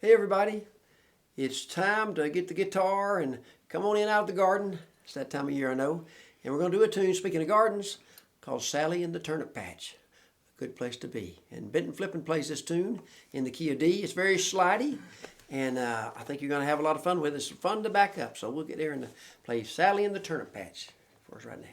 Hey everybody, it's time to get the guitar and come on in out of the garden. It's that time of year, I know. And we're going to do a tune, speaking of gardens, called Sally in the Turnip Patch. A good place to be. And Benton Flippen plays this tune in the key of D. It's very slidey, and I think you're going to have a lot of fun with it. It's fun to back up, so we'll get there and play Sally in the Turnip Patch for us right now.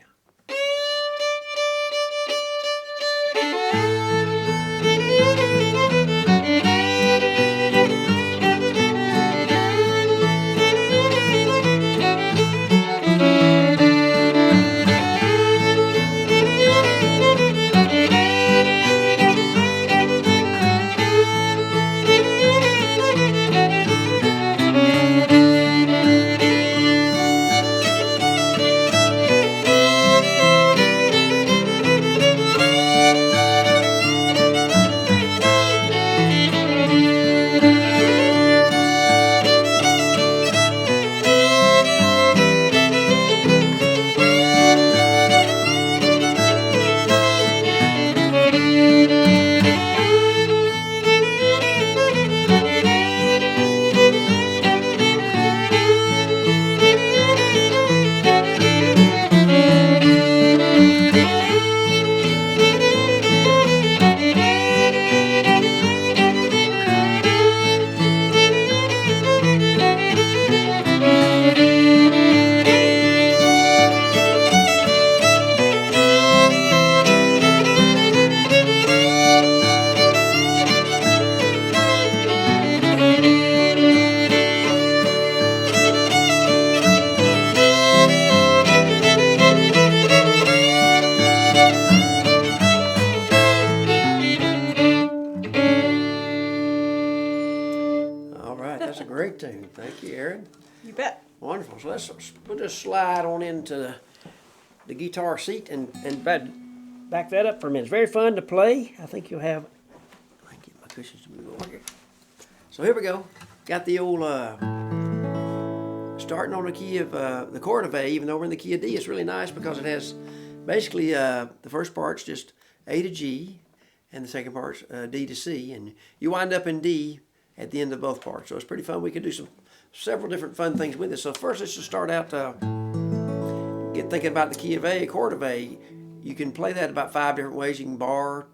That's a great tune. Thank you, Erynn. You bet. Wonderful. So we'll just slide on into the guitar seat and back that up for a minute. It's very fun to play. I think you'll have. I can get my cushions to move over here. So here we go. Got the old starting on the key of the chord of A, even though we're in the key of D. It's really nice because it has basically the first part's just A to G, and the second part's D to C, and you wind up in D at the end of both parts. So it's pretty fun. We can do several different fun things with it. So first, let's just start out get thinking about the key of A, chord of A. You can play that about 5 different ways. You can bar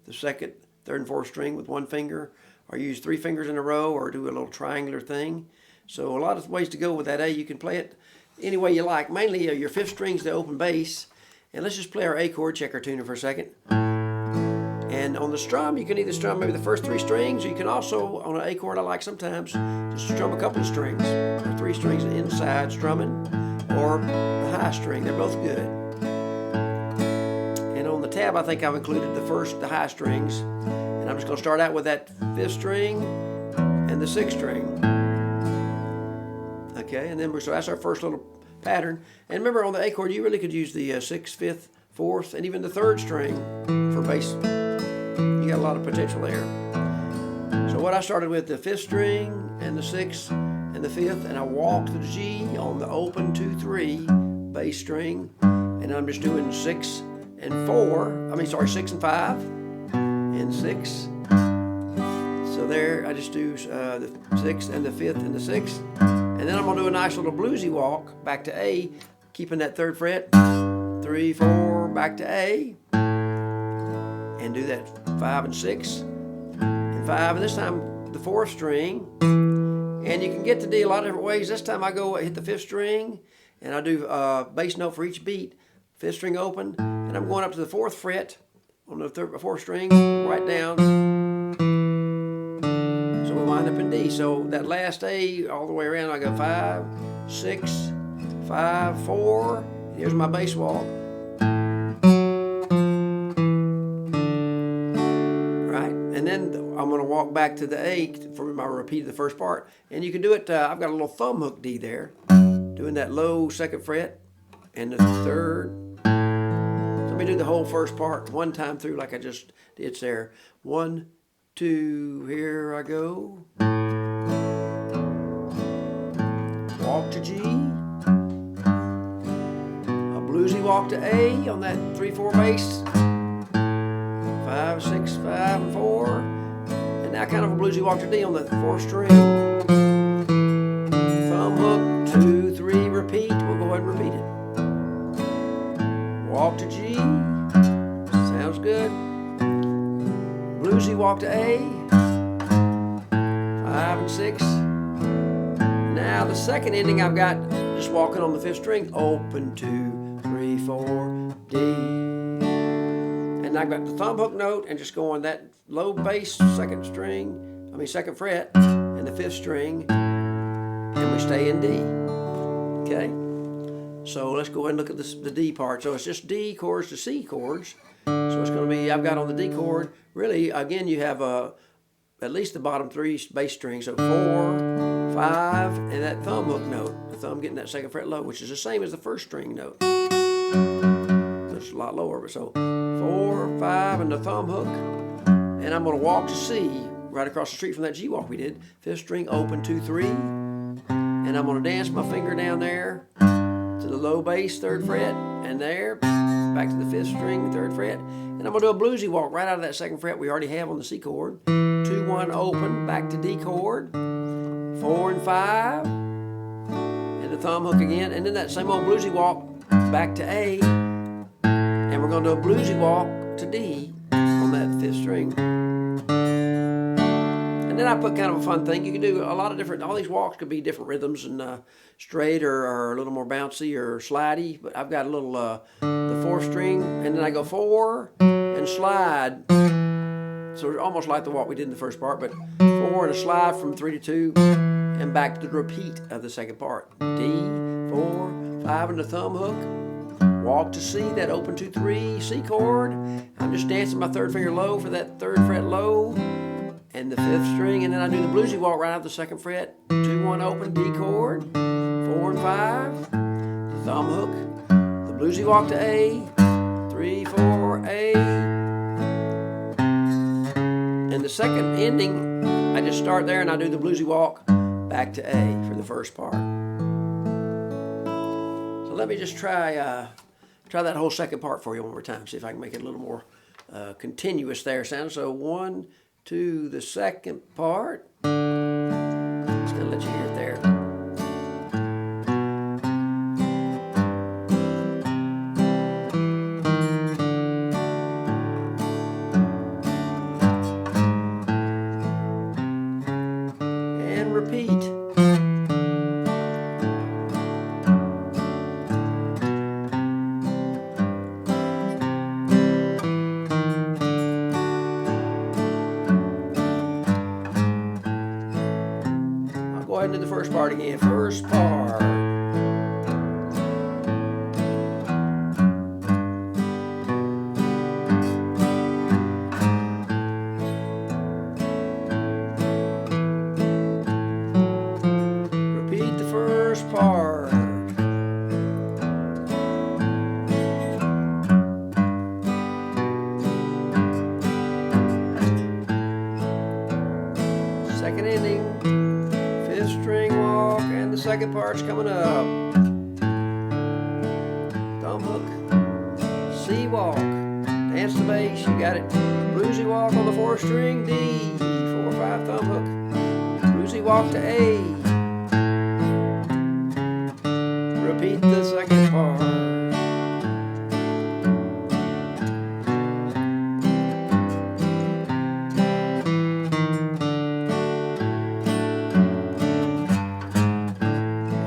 the second, third, and fourth string with one finger, or use 3 fingers in a row, or do a little triangular thing. So a lot of ways to go with that A. You can play it any way you like. Mainly your 5th string's the open bass. And let's just play our A chord checker tuner for a second. And on the strum, you can either strum maybe the first 3 strings, or you can also, on an A chord I like sometimes, just strum a couple of strings, or 3 strings inside strumming, or the high string. They're both good. And on the tab, I think I've included the high strings, and I'm just going to start out with that 5th string and the 6th string. Okay, and then so that's our first little pattern. And remember, on the A chord, you really could use the 6th, 5th, 4th, and even the 3rd string for bass. You got a lot of potential there. So what I started with, the 5th string and the 6th and the 5th, and I walked the G on the open 2, 3 bass string, and I'm just doing 6 and 6 and 5 and 6. So there I just do the 6th and the 5th and the 6th, and then I'm gonna do a nice little bluesy walk back to A, keeping that 3rd fret, 3, 4, back to A, and do that 5 and 6 and 5, and this time the 4th string. And you can get to D a lot of different ways. This time I go hit the 5th string, and I do a bass note for each beat. 5th string open, and I'm going up to the 4th fret on the 4th string, right down. So we wind up in D. So that last A all the way around, I go 5, 6, 5, 4. Here's my bass walk. And then I'm going to walk back to the A for my repeat of the first part. And you can do it, I've got a little thumb hook D there, doing that low 2nd fret and the 3rd. So let me do the whole first part one time through like I just did there. 1, 2, here I go. Walk to G. A bluesy walk to A on that 3, 4 bass. 5, 6, 5, and 4. And now kind of a bluesy walk to D on the 4th string. Thumb hook, 2, 3, repeat. We'll go ahead and repeat it. Walk to G. Sounds good. Bluesy walk to A. 5 and 6. Now the second ending I've got just walking on the 5th string. Open 2, 3, 4, D. And I've got the thumb hook note and just going that low bass 2nd fret and the 5th string, and we stay in D. Okay? So let's go ahead and look at the D part. So it's just D chords to C chords. So it's going to be, I've got on the D chord, really, again, you have at least the bottom 3 bass strings. So 4, 5, and that thumb hook note. The thumb getting that 2nd fret low, which is the same as the 1st string note. It's a lot lower, but so 4, 5, and the thumb hook. And I'm going to walk to C, right across the street from that G walk we did. 5th string, open 2, 3. And I'm going to dance my finger down there to the low bass 3rd fret, and there, back to the 5th string, 3rd fret. And I'm going to do a bluesy walk right out of that 2nd fret we already have on the C chord. 2, 1, open, back to D chord. 4 and 5. And the thumb hook again. And then that same old bluesy walk back to A. And we're going to do a bluesy walk to D on that 5th string. And then I put kind of a fun thing. You can do a lot of different, all these walks could be different rhythms, and straight or a little more bouncy or slidey. But I've got a little, the 4th string, and then I go 4 and slide. So it's almost like the walk we did in the first part, but 4 and a slide from 3 to 2 and back to the repeat of the 2nd part. D, 4, 5 and the thumb hook. Walk to C, that open 2, 3 C chord. I'm just dancing my 3rd finger low for that 3rd fret low and the 5th string, and then I do the bluesy walk right out the 2nd fret. 2, 1 open D chord. 4 and 5. The thumb hook. The bluesy walk to A. 3, 4 A. And the second ending, I just start there and I do the bluesy walk back to A for the first part. So let me just try that whole 2nd part for you one more time. See if I can make it a little more continuous there. Sound. So 1, 2, the 2nd part. Just gonna let you hear it there. Repeat. I'll go ahead and do the first part again. First part. Part. Second ending, 5th string walk, and the 2nd part's coming up. Thumb hook, C walk, dance the bass, you got it. Bluesy walk on the 4th string, D, 4, 5, thumb hook. Bluesy walk to A. Repeat the 2nd part.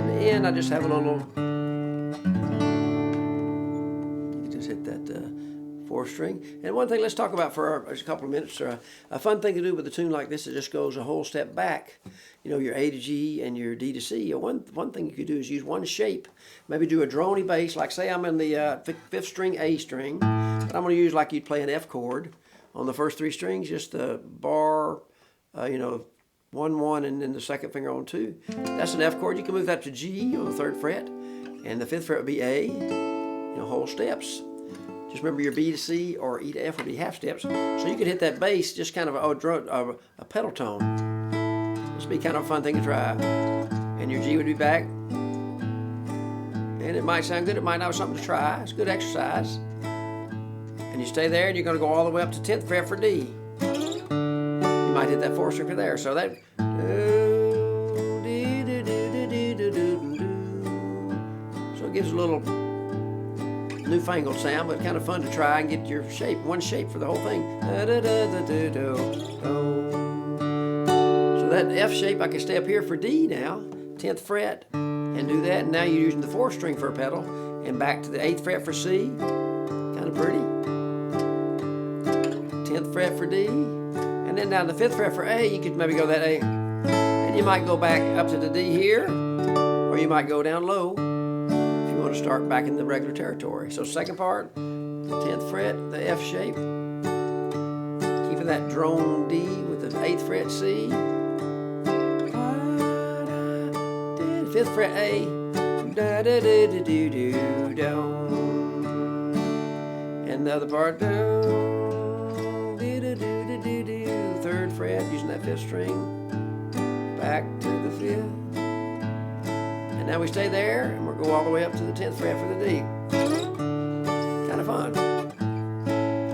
In the end, I just have a little. You just hit that 4th string. And one thing, let's talk about for a couple of minutes. A fun thing to do with a tune like this, it just goes a whole step back. You know, your A to G and your D to C. One thing you could do is use one shape. Maybe do a droney bass, like say I'm in the 5th string A string, but I'm going to use like you'd play an F chord on the first 3 strings, just the bar, 1, 1, and then the 2nd finger on 2. That's an F chord. You can move that to G on the 3rd fret, and the 5th fret would be A, whole steps. Just remember your B to C or E to F would be half steps. So you could hit that bass just kind of a pedal tone. This would be kind of a fun thing to try. And your G would be back. And it might sound good, it might not be something to try. It's good exercise. And you stay there and you're going to go all the way up to 10th fret for D. You might might hit that 4th string for there. So that. So it gives a little newfangled sound, but kind of fun to try and get your shape, one shape for the whole thing. So that F shape, I can stay up here for D now, 10th fret, and do that. And now you're using the 4th string for a pedal, and back to the 8th fret for C, kind of pretty. 10th fret for D, and then down the 5th fret for A. You could maybe go that A, and you might go back up to the D here, or you might go down low. You want to start back in the regular territory. So second part, 10th fret, the F shape, keeping that drone D with the 8th fret C, 5th fret A, and the other part, 3rd fret, using that 5th string, back to the 5th. Now we stay there, and we'll go all the way up to the 10th fret for the D. Kind of fun.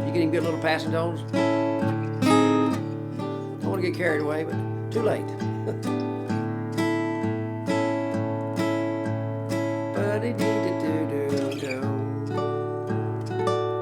You getting good little passing tones? Don't want to get carried away, but too late.